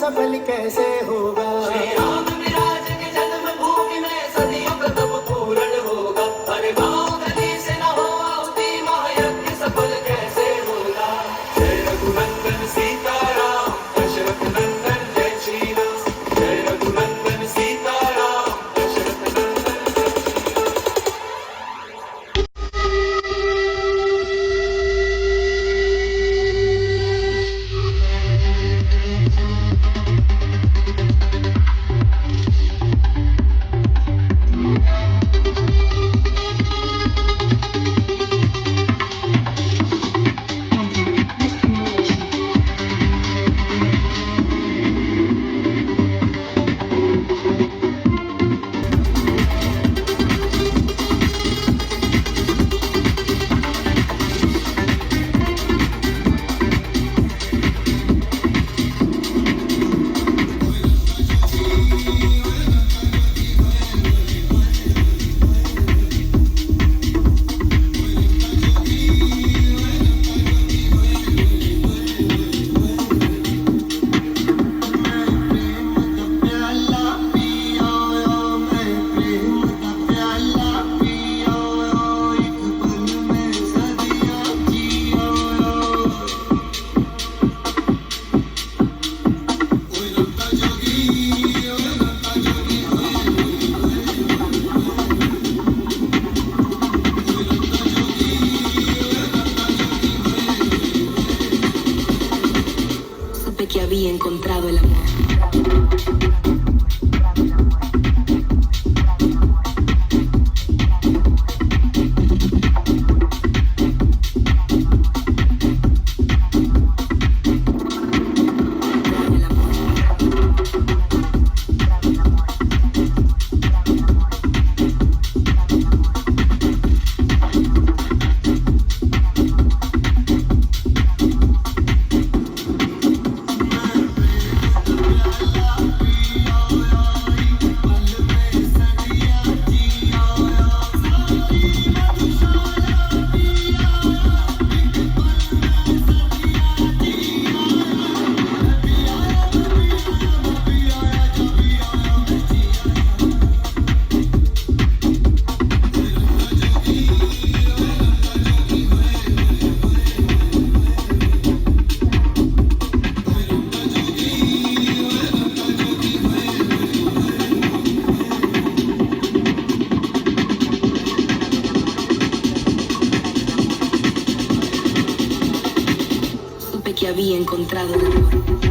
सफल कैसे होगा। श्री राम विराज के जन्मभूमि में सदियों का तप पूर्ण होगा। हर गांव गली से न हो आहुति महायज्ञ सफल कैसे होगा। जय रघुनंदन सीताराम दशरथ नंदन जय श्री राम। जय रघुनंदन सीताराम दशरथ नंदन जय Shri Ram. Supe que había encontrado el amor. Supe que había encontrado el amor.